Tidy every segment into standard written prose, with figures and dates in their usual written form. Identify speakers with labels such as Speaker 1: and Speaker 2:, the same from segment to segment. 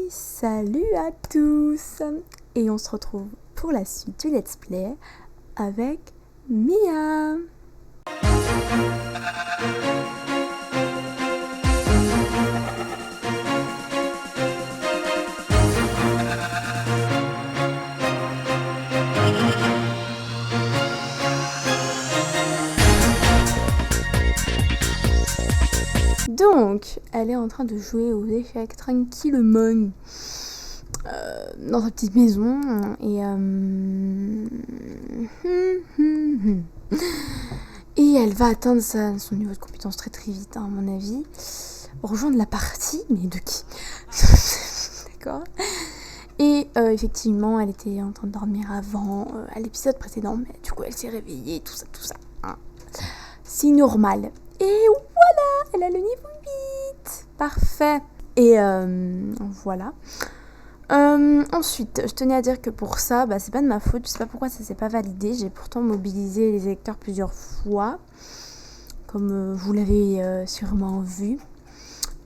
Speaker 1: Salut à tous. Et on se retrouve pour la suite du let's play avec Mia. Donc, elle est en train de jouer aux échecs tranquillement dans sa petite maison et elle va atteindre son niveau de compétence très très vite, à mon avis. Rejoindre la partie, mais de qui? D'accord. Et effectivement, elle était en train de dormir avant à l'épisode précédent, mais du coup elle s'est réveillée, tout ça. Hein. C'est normal. Et voilà, elle a le niveau 8. Parfait. Et voilà. Ensuite, je tenais à dire que pour ça, c'est pas de ma faute. Je sais pas pourquoi ça s'est pas validé. J'ai pourtant mobilisé les électeurs plusieurs fois. Comme vous l'avez sûrement vu.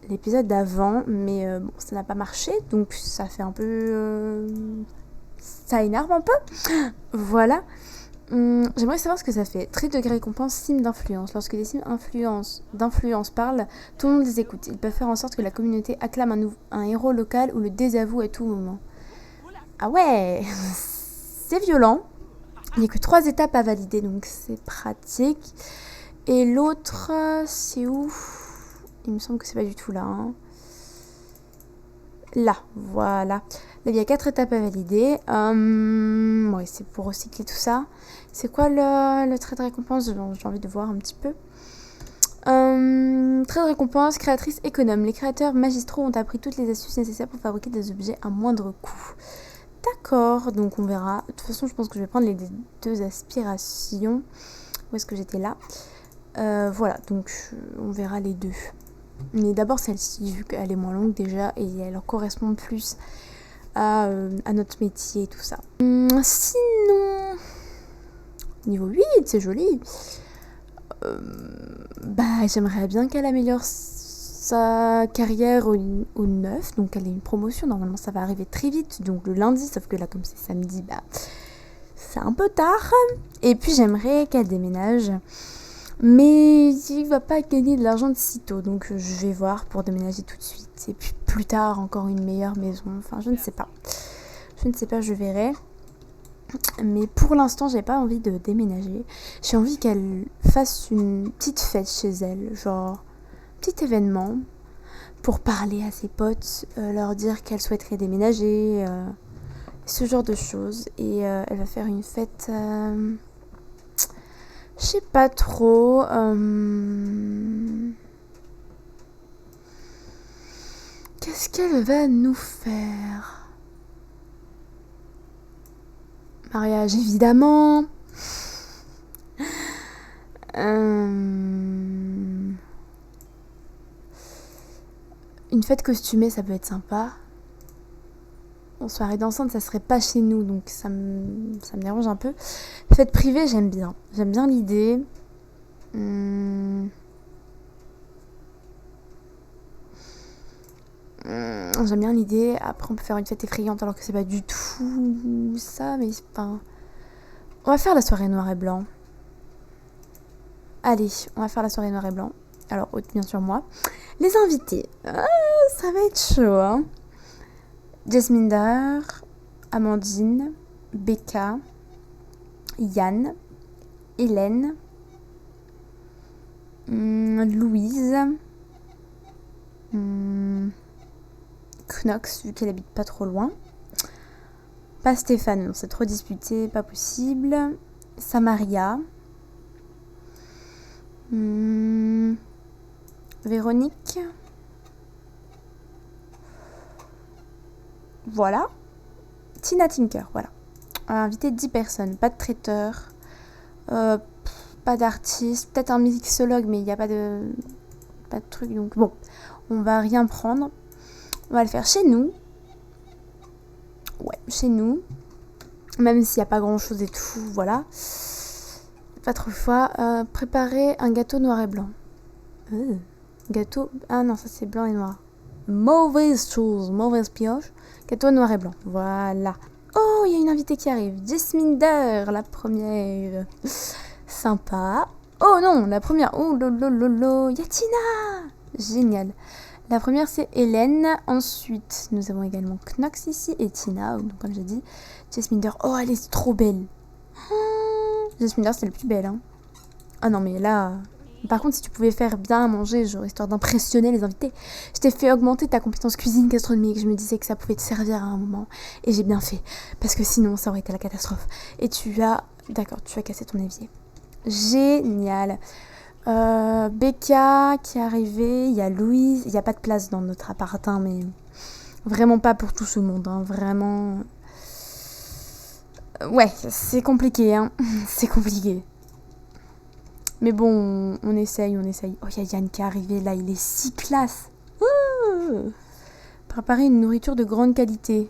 Speaker 1: L'épisode d'avant. Mais ça n'a pas marché. Donc ça fait un peu... ça énerve un peu. Voilà. J'aimerais savoir ce que ça fait. Trait de récompense, sim d'influence. Lorsque les sims d'influence parlent, tout le monde les écoute. Ils peuvent faire en sorte que la communauté acclame un héros local ou le désavoue à tout moment. Ah ouais, c'est violent. Il n'y a que 3 étapes à valider, donc c'est pratique. Et l'autre, c'est où? Il me semble que c'est pas du tout là. Hein. Là, voilà. Là, il y a 4 étapes à valider. Ouais, c'est pour recycler tout ça. C'est quoi le trait de récompense? J'ai envie de voir un petit peu. Trait de récompense, créatrice économe. Les créateurs magistraux ont appris toutes les astuces nécessaires pour fabriquer des objets à moindre coût. D'accord, donc on verra. De toute façon, je pense que je vais prendre les 2 aspirations. Où est-ce que j'étais là? Voilà, donc on verra les 2. Mais d'abord celle-ci, vu qu'elle est moins longue déjà et elle correspond plus à notre métier et tout ça. Sinon, niveau 8, c'est joli. J'aimerais bien qu'elle améliore sa carrière au 9, donc elle a une promotion. Normalement, ça va arriver très vite, donc le lundi, sauf que là, comme c'est samedi, c'est un peu tard. Et puis, j'aimerais qu'elle déménage. Mais il va pas gagner de l'argent de sitôt, donc je vais voir pour déménager tout de suite. Et puis plus tard, encore une meilleure maison. Enfin, je ne sais pas. Je verrai. Mais pour l'instant, j'ai pas envie de déménager. J'ai envie qu'elle fasse une petite fête chez elle, genre petit événement, pour parler à ses potes, leur dire qu'elle souhaiterait déménager, ce genre de choses. Et elle va faire une fête... je sais pas trop. Qu'est-ce qu'elle va nous faire? Mariage, évidemment. Une fête costumée, ça peut être sympa. En soirée dansante, ça serait pas chez nous, donc ça me dérange un peu. Fête privée, j'aime bien. J'aime bien l'idée. J'aime bien l'idée. Après, on peut faire une fête effrayante alors que c'est pas du tout ça, mais enfin... On va faire la soirée noir et blanc. Allez, on va faire la soirée noir et blanc. Alors, bien sûr, moi. Les invités. Ça va être chaud, hein. Jasminder, Amandine, Becca, Yann, Hélène, Louise, Knox, vu qu'elle habite pas trop loin. Pas Stéphane, non, c'est trop disputé, pas possible. Samaria. Véronique. Voilà. Tina Tinker, voilà. On va inviter 10 personnes, pas de traiteur, pas d'artiste, peut-être un mixologue, mais il n'y a pas de truc, donc bon, on va rien prendre. On va le faire chez nous. Ouais, chez nous. Même s'il n'y a pas grand chose et tout, voilà. Pas trop fois. Préparer un gâteau noir et blanc. Gâteau... Ah non, ça c'est blanc et noir. Mauvaise chose, mauvaise pioche. Gâteau noir et blanc. Voilà. Oh, il y a une invitée qui arrive. Jasminder, la première. Sympa. Oh non, la première. Oh lolo, il y a Tina. Génial. La première, c'est Hélène. Ensuite, nous avons également Knox ici et Tina. Donc, comme j'ai dit, Jasminder. Oh, elle est trop belle. Jasminder, c'est la plus belle. Hein. Ah non, mais là... Par contre, si tu pouvais faire bien à manger, genre histoire d'impressionner les invités, je t'ai fait augmenter ta compétence cuisine gastronomique. Je me disais que ça pouvait te servir à un moment. Et j'ai bien fait. Parce que sinon, ça aurait été la catastrophe. Et tu as... D'accord, tu as cassé ton évier. Génial. Becca qui est arrivée. Il y a Louise. Il n'y a pas de place dans notre appart, hein, mais... Vraiment pas pour tout ce monde. Hein, vraiment... Ouais, c'est compliqué, hein. C'est compliqué. Mais bon, on essaye. Oh, il y a Yann qui est arrivé, là, il est 6 classes. Préparer une nourriture de grande qualité.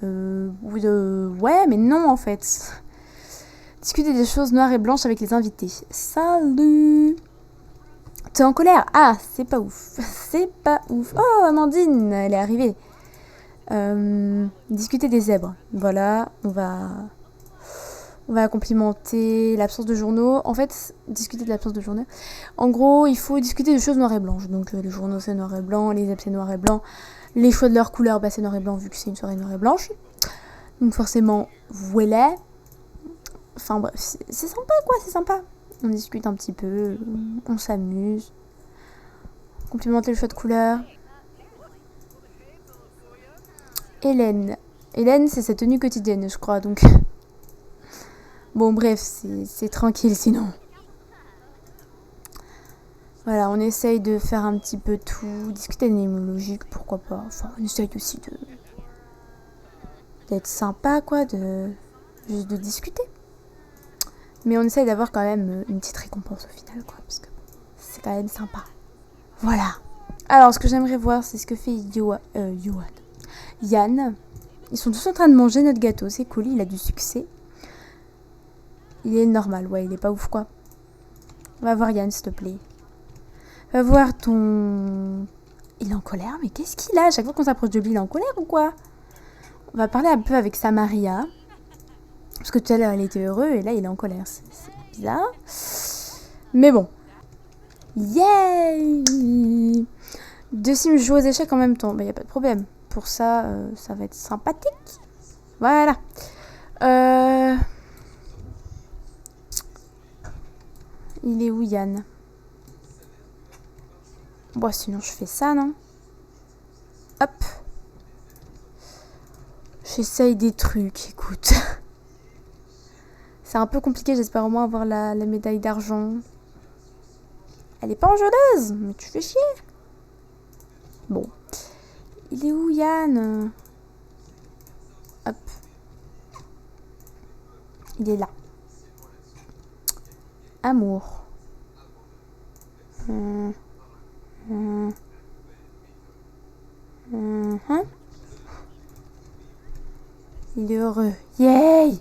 Speaker 1: Ouais, mais non, en fait. Discuter des choses noires et blanches avec les invités. Salut. T'es en colère? Ah, c'est pas ouf. C'est pas ouf. Oh, Amandine, elle est arrivée. Discuter des zèbres. Voilà, on va complimenter l'absence de journaux. En fait, discuter de l'absence de journaux. En gros, il faut discuter de choses noires et blanches. Donc, les journaux, c'est noir et blanc. Les zèbres, c'est noir et blanc. Les choix de leur couleur, bah, c'est noir et blanc vu que c'est une soirée noire et blanche. Donc, forcément, voilà. Enfin, bref, c'est sympa, quoi. C'est sympa. On discute un petit peu. On s'amuse. Complimenter le choix de couleur. Hélène, c'est sa tenue quotidienne, je crois. Donc... Bon, bref, c'est tranquille sinon. Voilà, on essaye de faire un petit peu tout. Discuter d'énigmologique, pourquoi pas. Enfin, on essaye aussi d'être sympa, quoi, juste de discuter. Mais on essaye d'avoir quand même une petite récompense au final, quoi, parce que c'est quand même sympa. Voilà. Alors, ce que j'aimerais voir, c'est ce que fait Yann. Ils sont tous en train de manger notre gâteau, c'est cool, il a du succès. Il est normal, ouais, il est pas ouf, quoi. Va voir Yann, s'il te plaît. Va voir ton... Il est en colère, mais qu'est-ce qu'il a? À chaque fois qu'on s'approche de lui, il est en colère ou quoi? On va parler un peu avec Samaria. Parce que tout à l'heure, elle était heureuse, et là, il est en colère. C'est bizarre. Mais bon. Yay! 2 sims jouent aux échecs en même temps. Bah, y a pas de problème. Pour ça, ça va être sympathique. Voilà. Il est où, Yann? Bon, sinon je fais ça, non? Hop. J'essaye des trucs, écoute. C'est un peu compliqué, j'espère au moins avoir la médaille d'argent. Elle est pas enjôleuse, mais tu fais chier. Bon. Il est où, Yann? Hop. Il est là. Amour. Il est heureux. Yay!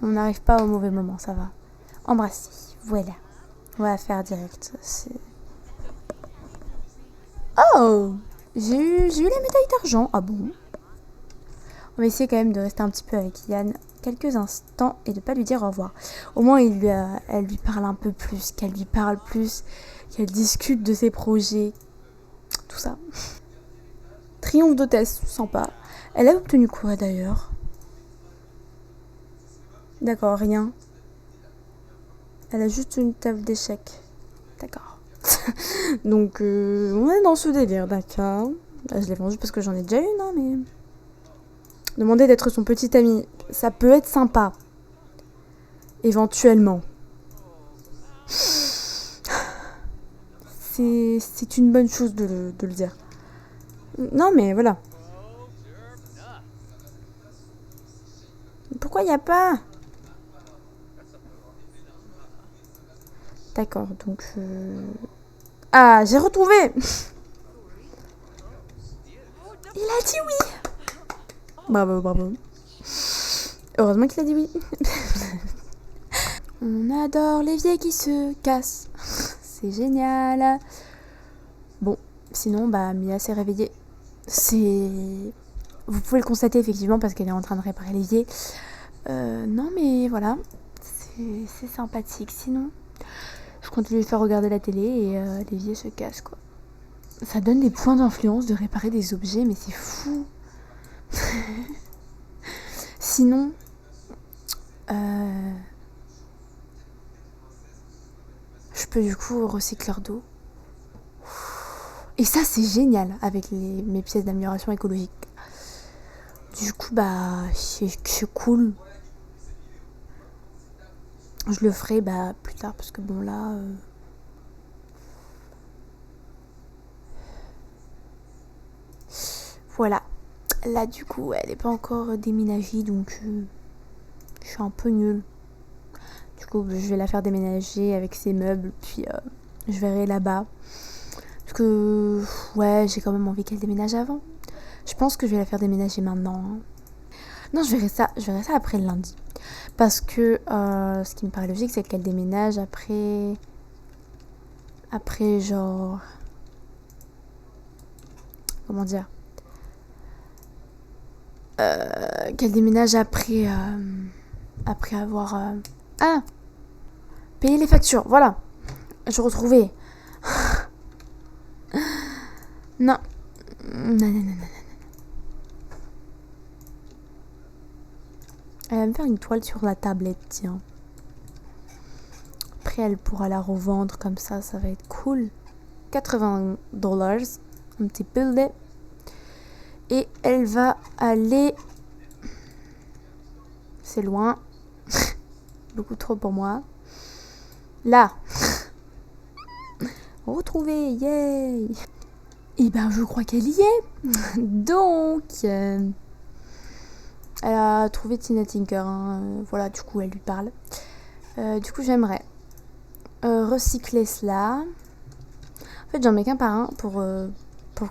Speaker 1: On n'arrive pas au mauvais moment, ça va. Embrasser. Voilà. On va faire direct. Oh! J'ai eu la médaille d'argent. Ah bon? On va essayer quand même de rester un petit peu avec Yann quelques instants et de pas lui dire au revoir. Au moins, elle lui parle un peu plus, qu'elle lui parle plus, qu'elle discute de ses projets. Tout ça. Triomphe d'hôtesse, sympa. Elle a obtenu quoi d'ailleurs? D'accord, rien. Elle a juste une table d'échecs. D'accord. Donc, on est dans ce délire, d'accord. Là, je l'ai vendu parce que j'en ai déjà une, hein, mais... Demander d'être son petit ami, ça peut être sympa. Éventuellement. C'est une bonne chose de le dire. Non, mais voilà. Pourquoi il n'y a pas? D'accord, donc... Ah, j'ai retrouvé. Il a dit oui. Bravo. Heureusement qu'il a dit oui. On adore l'évier qui se casse. C'est génial. Bon, Sinon, bah, Mia s'est réveillée. Vous pouvez le constater effectivement parce qu'elle est en train de réparer l'évier. Non, mais voilà. C'est sympathique. Sinon, je continue de faire regarder la télé et l'évier se casse, quoi. Ça donne des points d'influence de réparer des objets, mais c'est fou. Sinon, je peux du coup recycler d'eau. Et ça, c'est génial avec mes pièces d'amélioration écologique. Du coup, bah, c'est cool. Je le ferai bah, plus tard parce que bon, là. Voilà. Là, du coup, elle n'est pas encore déménagée donc je suis un peu nulle. Du coup, je vais la faire déménager avec ses meubles, puis je verrai là-bas. Parce que, ouais, j'ai quand même envie qu'elle déménage avant. Je pense que je vais la faire déménager maintenant. Hein. Non, je verrai ça après le lundi. Parce que ce qui me paraît logique, c'est qu'elle déménage après genre... Comment dire qu'elle déménage après avoir... payer les factures, voilà. Je retrouvais. Non. Non. Elle va me faire une toile sur la tablette, tiens. Après, elle pourra la revendre comme ça va être cool. $80, un petit build. Et elle va aller... C'est loin. Beaucoup trop pour moi. Là. Retrouvé, yay. Et ben, je crois qu'elle y est. Donc... elle a trouvé Tina Tinker. Hein. Voilà, du coup, elle lui parle. Du coup, j'aimerais recycler cela. En fait, j'en mets qu'un par un pour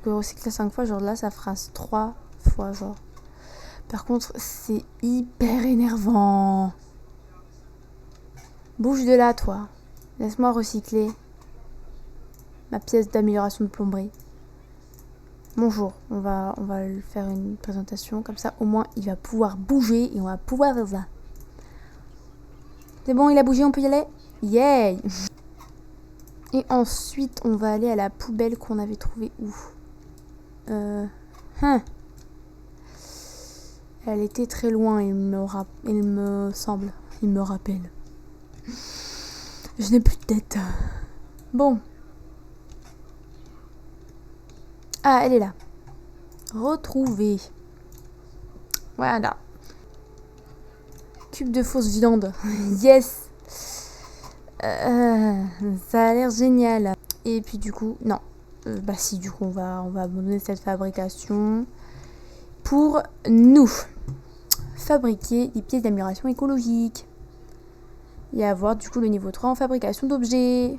Speaker 1: que recycler 5 fois. Genre là, ça fera 3 fois, genre. Par contre, c'est hyper énervant. Bouge de là, toi. Laisse-moi recycler ma pièce d'amélioration de plomberie. Bonjour, on va lui faire une présentation. Comme ça, au moins, il va pouvoir bouger et on va pouvoir faire ça. C'est bon, il a bougé, on peut y aller? Yay! Et ensuite, on va aller à la poubelle qu'on avait trouvée où? Elle était très loin, il me semble. Il me rappelle. Je n'ai plus de tête. Bon. Ah, elle est là. Retrouvée. Voilà. Cube de fausse viande. Yes. Ça a l'air génial. Et puis du coup, non. Bah si, du coup, on va abandonner cette fabrication pour nous fabriquer des pièces d'amélioration écologique et avoir du coup le niveau 3 en fabrication d'objets.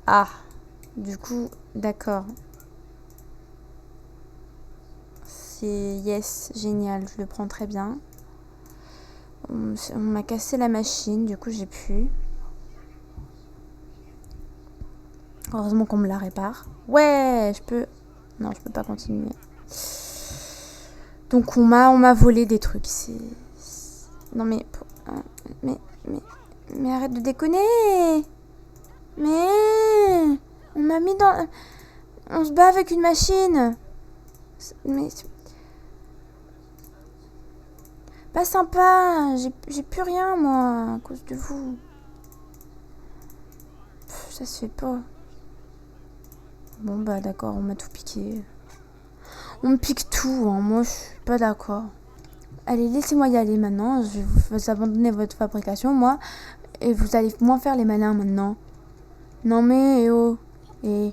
Speaker 1: Ah, du coup, d'accord. C'est yes, génial, je le prends très bien. On m'a cassé la machine, du coup j'ai pu. Heureusement qu'on me la répare. Ouais, je peux... Non, je peux pas continuer. Donc on m'a volé des trucs. Non mais arrête de déconner. Mais on m'a mis dans... On se bat avec une machine. Mais pas sympa. J'ai plus rien moi à cause de vous. Ça se fait pas. Bon bah d'accord, on m'a tout piqué. On me pique tout, hein. Moi je suis pas d'accord. Allez, laissez-moi y aller maintenant. Je vais vous abandonner votre fabrication, moi. Et vous allez moins faire les malins maintenant. Non mais, oh. Ils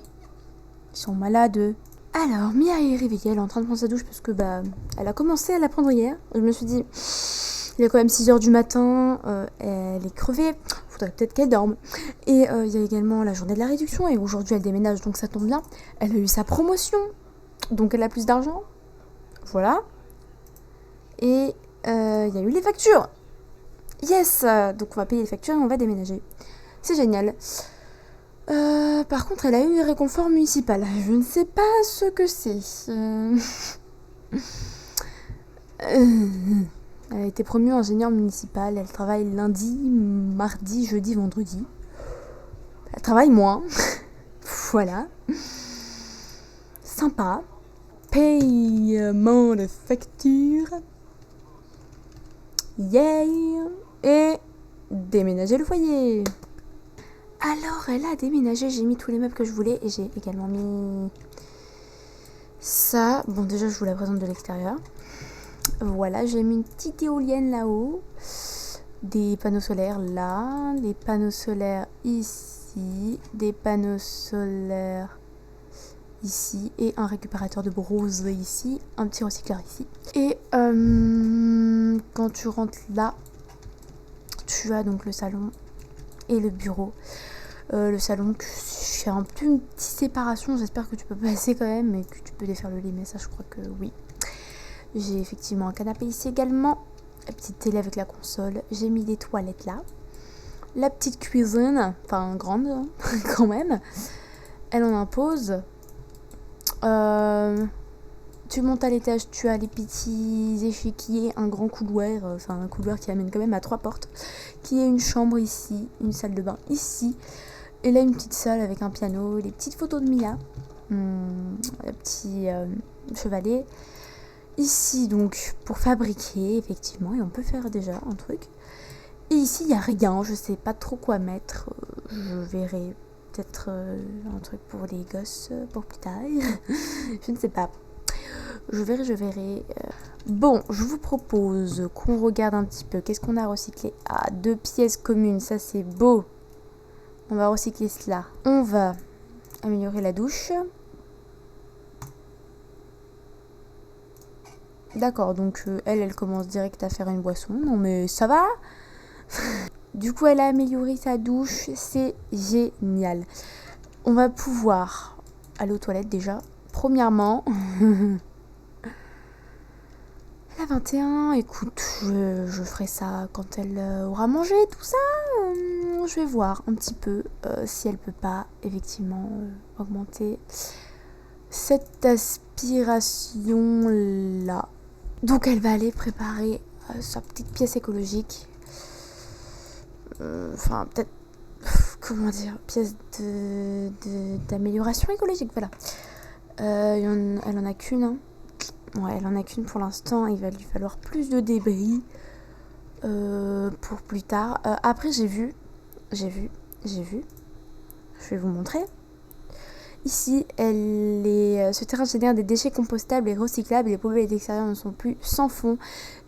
Speaker 1: sont malades, eux. Alors, Mia est réveillée, elle est en train de prendre sa douche parce que, bah, elle a commencé à la prendre hier. Je me suis dit, il est quand même 6h du matin, elle est crevée, faudrait peut-être qu'elle dorme. Et il y a également la journée de la réduction et aujourd'hui elle déménage, donc ça tombe bien. Elle a eu sa promotion, donc elle a plus d'argent. Voilà. Et il y a eu les factures. Yes. Donc on va payer les factures et on va déménager. C'est génial. Par contre, elle a eu un réconfort municipal. Je ne sais pas ce que c'est. Elle a été promue ingénieure municipale. Elle travaille lundi, mardi, jeudi, vendredi. Elle travaille moins. Voilà. Sympa. Paiement de facture. Yay. Et déménager le foyer. Alors, elle a déménagé. J'ai mis tous les meubles que je voulais. Et j'ai également mis ça. Bon, déjà, je vous la présente de l'extérieur. Voilà, j'ai mis une petite éolienne là-haut. Des panneaux solaires là. Des panneaux solaires ici. Des panneaux solaires ici. Et un récupérateur de bronze ici. Un petit recycleur ici. Et quand tu rentres là, tu as donc le salon et le bureau. Le salon, je fais un peu une petite séparation. J'espère que tu peux passer quand même. Et que tu peux défaire le lit. Mais ça, je crois que oui. J'ai effectivement un canapé ici également. La petite télé avec la console. J'ai mis des toilettes là. La petite cuisine. Enfin, grande hein, quand même. Elle en impose. Tu montes à l'étage. Tu as les petits échiquiers. Un grand couloir. Enfin, un couloir qui amène quand même à 3 portes. Qui est une chambre ici. Une salle de bain ici. Et là, une petite salle avec un piano. Les petites photos de Mia. Le petit chevalet. Ici, donc, pour fabriquer, effectivement, et on peut faire déjà un truc. Et ici, il n'y a rien, je sais pas trop quoi mettre. Je verrai peut-être un truc pour les gosses pour plus tard. Je ne sais pas. Je verrai. Bon, je vous propose qu'on regarde un petit peu. Qu'est-ce qu'on a recyclé? Ah, 2 pièces communes, ça c'est beau. On va recycler cela. On va améliorer la douche. D'accord, donc elle commence direct à faire une boisson. Non mais ça va. Du coup, elle a amélioré sa douche. C'est génial. On va pouvoir aller aux toilettes déjà. Premièrement, elle a 21. Écoute, je ferai ça quand elle aura mangé, tout ça. Je vais voir un petit peu si elle peut pas, effectivement, augmenter cette aspiration-là. Donc elle va aller préparer sa petite pièce écologique. Enfin, peut-être, comment dire, pièce d'amélioration écologique, voilà. Elle en a qu'une. Hein. Ouais, elle en a qu'une pour l'instant. Il va lui falloir plus de débris pour plus tard. Après, j'ai vu. Je vais vous montrer. Ici, ce terrain génère des déchets compostables et recyclables et les poubelles extérieures ne sont plus sans fond.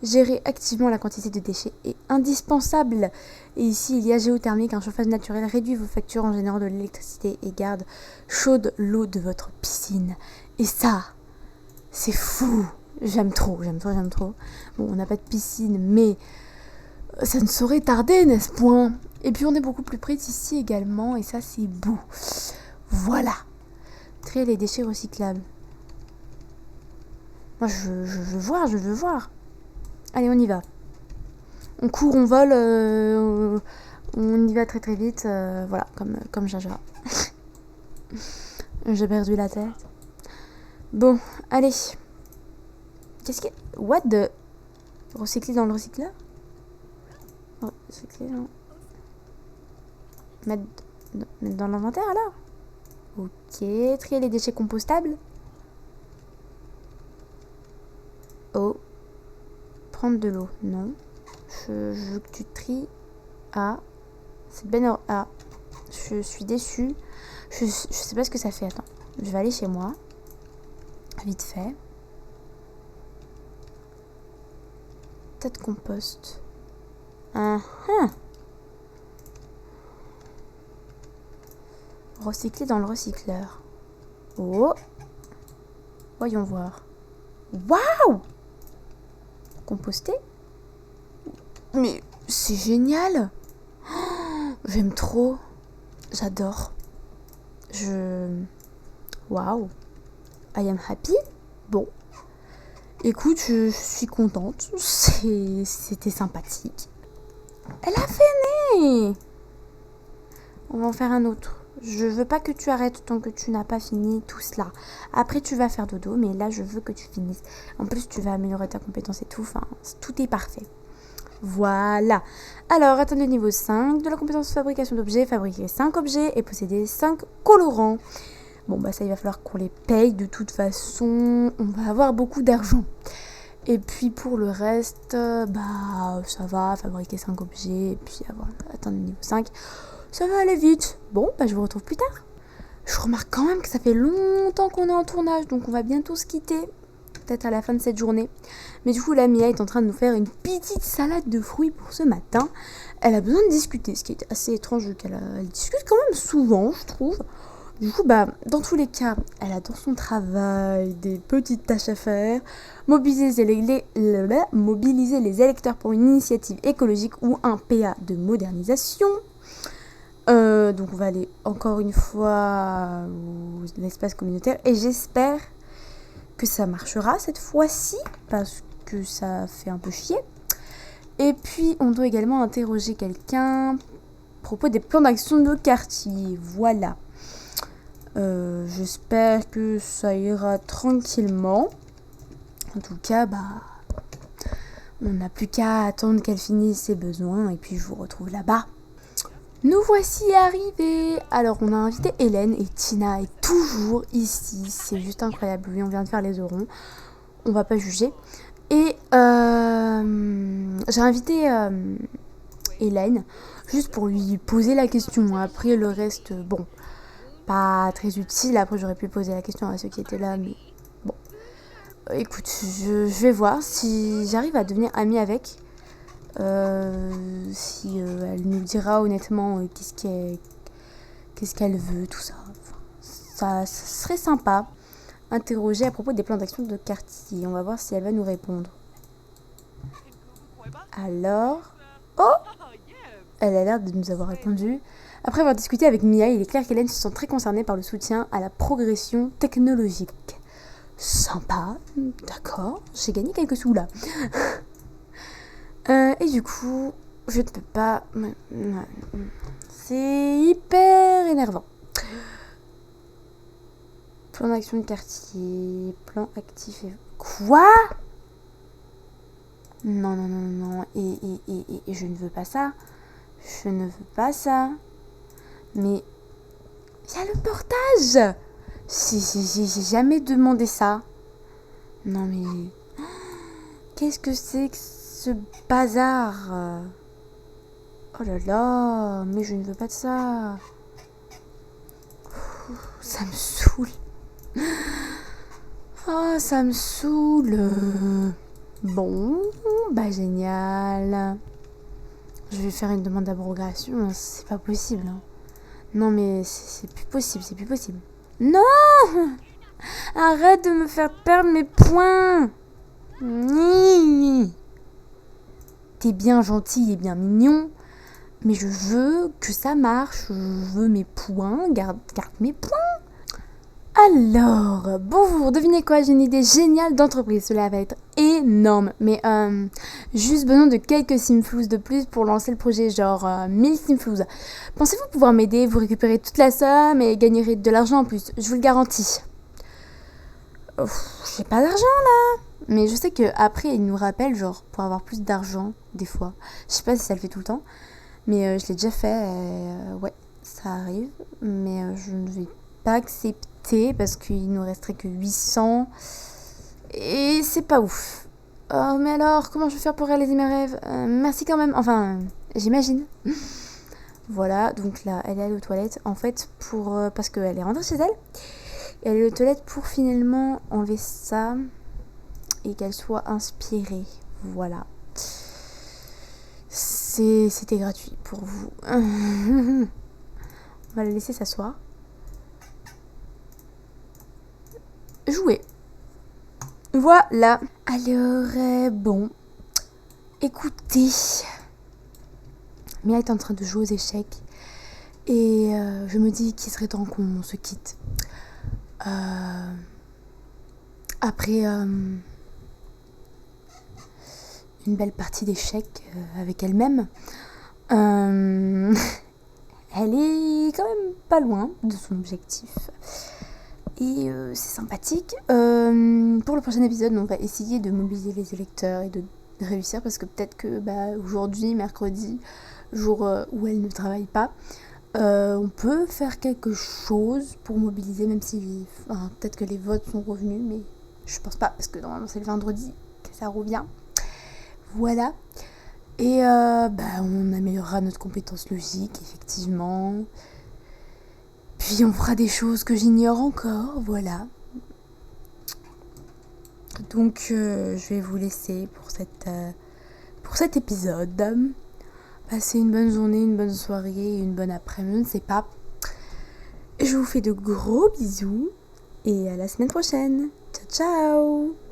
Speaker 1: Gérer activement la quantité de déchets est indispensable. Et ici, il y a géothermique, un chauffage naturel réduit vos factures en générant de l'électricité et garde chaude l'eau de votre piscine. Et ça, c'est fou. J'aime trop. Bon, on n'a pas de piscine, mais ça ne saurait tarder, n'est-ce point? Et puis on est beaucoup plus près d'ici également, et ça, c'est beau. Voilà. Trier les déchets recyclables. Moi, je veux voir. Allez, on y va. On court, on vole, on y va très très vite. Voilà, comme Jaja. J'ai perdu la tête. Bon, allez. Qu'est-ce que... What the... Recycler dans le recycleur? Recycler dans... Mettre dans l'inventaire alors? Ok, trier les déchets compostables. Oh. Prendre de l'eau, non. Je veux que tu tries. Ah. C'est ben... Ah. Je suis déçue. Je sais pas ce que ça fait, attends. Je vais aller chez moi. Vite fait. Tas de compost. Recycler dans le recycleur. Oh. Voyons voir. Waouh! Composter? Mais c'est génial! J'aime trop. J'adore. Waouh! I am happy. Bon. Écoute, je suis contente. C'était sympathique. Elle a fini! On va en faire un autre. Je veux pas que tu arrêtes tant que tu n'as pas fini tout cela. Après, tu vas faire dodo, mais là, je veux que tu finisses. En plus, tu vas améliorer ta compétence et tout. Enfin, tout est parfait. Voilà. Alors, atteindre le niveau 5 de la compétence fabrication d'objets, fabriquer 5 objets et posséder 5 colorants. Bon, bah ça, il va falloir qu'on les paye. De toute façon, on va avoir beaucoup d'argent. Et puis, pour le reste, bah, ça va, fabriquer 5 objets et puis atteindre le niveau 5. Ça va aller vite. Bon, bah, je vous retrouve plus tard. Je remarque quand même que ça fait longtemps qu'on est en tournage, donc on va bientôt se quitter. Peut-être à la fin de cette journée. Mais du coup, la Mia est en train de nous faire une petite salade de fruits pour ce matin. Elle a besoin de discuter, ce qui est assez étrange, vu qu'elle discute quand même souvent, je trouve. Du coup, bah, dans tous les cas, elle a dans son travail des petites tâches à faire. Mobiliser les électeurs pour une initiative écologique ou un PA de modernisation. Donc on va aller encore une fois à l'espace communautaire. Et j'espère que ça marchera cette fois-ci, parce que ça fait un peu chier. Et puis, on doit également interroger quelqu'un à propos des plans d'action de quartier. Voilà. J'espère que ça ira tranquillement. En tout cas, bah, on n'a plus qu'à attendre qu'elle finisse ses besoins et puis je vous retrouve là-bas. Nous voici arrivés. Alors, on a invité Hélène et Tina est toujours ici. C'est juste incroyable. Oui, on vient de faire les orons. On va pas juger. Et j'ai invité Hélène juste pour lui poser la question. Après, le reste, bon, pas très utile. Après, j'aurais pu poser la question à ceux qui étaient là, mais bon. Écoute, je vais voir si j'arrive à devenir amie avec. Si elle nous dira honnêtement qu'est-ce qu'elle veut, tout ça. Enfin, ça serait sympa. Interroger à propos des plans d'action de quartier. On va voir si elle va nous répondre. Alors... Oh, elle a l'air de nous avoir répondu. Après avoir discuté avec Mia, il est clair qu'Hélène se sent très concernée par le soutien à la progression technologique. Sympa, d'accord, j'ai gagné quelques sous là. Et du coup, je ne peux pas... C'est hyper énervant. Plan d'action de quartier, plan actif et... Quoi ? Non. Et je ne veux pas ça. Je ne veux pas ça. Mais... Il y a le portage ! J'ai jamais demandé ça. Non mais... Qu'est-ce que c'est que ce bazar ? Oh là là, mais je ne veux pas de ça. Ça me saoule. Oh, ça me saoule. Bon, bah génial. Je vais faire une demande d'abrogation, c'est pas possible. Non mais c'est plus possible. Non ! Arrête de me faire perdre mes points. T'es bien gentil et bien mignon, mais je veux que ça marche. Je veux mes points, garde mes points. Alors, bon, vous devinez quoi, j'ai une idée géniale d'entreprise, cela va être énorme, mais juste besoin de quelques simflouz de plus pour lancer le projet, genre 1000 simflouz. Pensez-vous pouvoir m'aider, vous récupérez toute la somme et gagnerez de l'argent en plus, je vous le garantis. J'ai pas d'argent là, mais je sais qu'après il nous rappelle, genre, pour avoir plus d'argent, des fois. Je sais pas si ça le fait tout le temps, mais je l'ai déjà fait, ouais, ça arrive, mais je ne vais pas accepter parce qu'il nous resterait que 800 et c'est pas ouf. Oh mais alors comment je vais faire pour réaliser mes rêves? Merci quand même, enfin j'imagine. Voilà, donc là elle est allée aux toilettes en fait pour parce qu'elle est rentrée chez elle et elle est aux toilettes pour finalement enlever ça et qu'elle soit inspirée. Voilà, c'était gratuit pour vous. On va la laisser s'asseoir. Jouer. Voilà. Alors, bon. Écoutez. Mia est en train de jouer aux échecs. Et je me dis qu'il serait temps qu'on se quitte. Après une belle partie d'échecs avec elle-même. Elle elle est quand même pas loin de son objectif. Et c'est sympathique. Pour le prochain épisode, on va essayer de mobiliser les électeurs et de réussir, parce que peut-être que aujourd'hui, mercredi, jour où elle ne travaille pas, on peut faire quelque chose pour mobiliser, même si peut-être que les votes sont revenus, mais je pense pas, parce que normalement c'est le vendredi que ça revient. Voilà. Et on améliorera notre compétence logique, effectivement. Puis on fera des choses que j'ignore encore, voilà. Donc je vais vous laisser pour cet épisode. Passez une bonne journée, une bonne soirée, une bonne après-midi, je ne sais pas. Je vous fais de gros bisous et à la semaine prochaine. Ciao ciao.